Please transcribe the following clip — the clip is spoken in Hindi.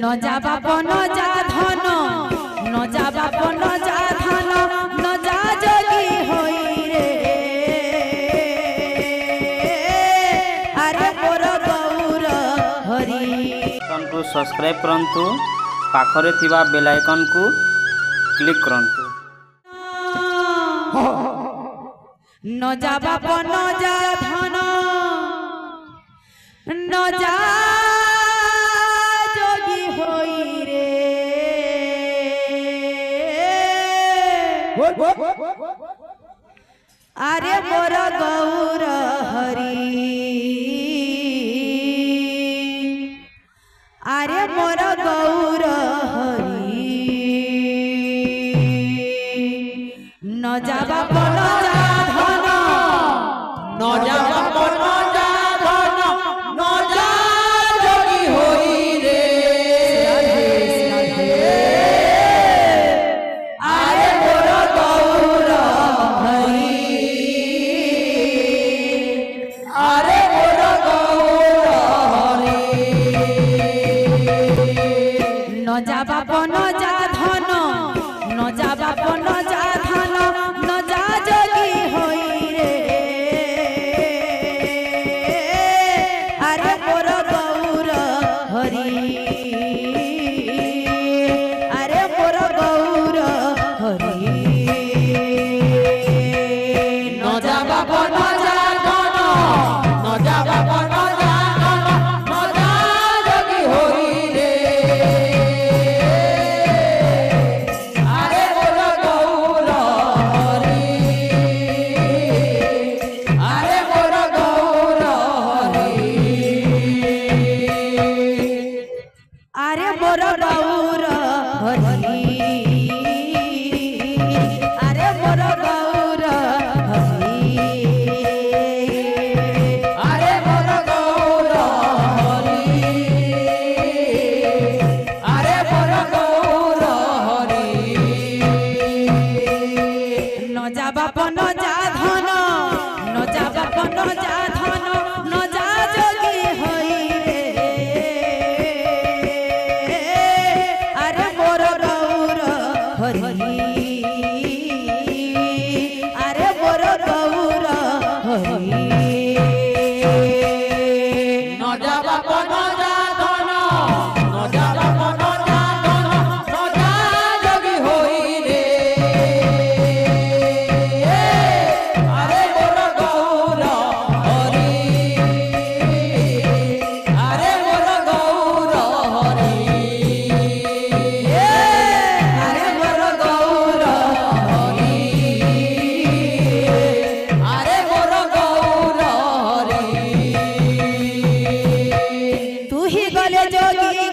न जा बाप न जा धन न जा बाप न जा धन न जा जोगी होई रे अरे मोर गौर हरि को सब्सक्राइब करंतु पाखरे थिबा बेल आइकन को क्लिक करंतु न जा बाप न जा धन न जा जोगी होई रे अरे मोर गौर हरि अरे मोर गौर हरि न जा बाप न जा धन न जा बाप न जा धन न जा जोगी होई रे अरे मोर गौर हरि अरे मोर गौर हरि न जा बाप न जा धन न जा बाप न जा धन न जा जोगी होई रे अरे मोर गौर हरि अरे मोर गौर हरि न जा बाप न जा धन न जा बाप न जा धन न जा जोगी होई रे अरे मोर गौर हरि अरे मोर गौर हरि अरे मोर गौर हरि अरे मोर गौर हरि अरे मोर गौर हरि अरे मोर गौर हरि न जा बाप न जा धन न जा बाप न जा धन न जा जोगी होई रे अरे मोर गौर हरि अरे मोर गौर हरि न जा बाप न जा धन न जा बाप न जा धन न जा जोगी होई रे अरे मोर गौर हरि अरे मोर गौर हरि अरे मोर गौर हरि अरे मोर गौर हरि तू ही गले जोगी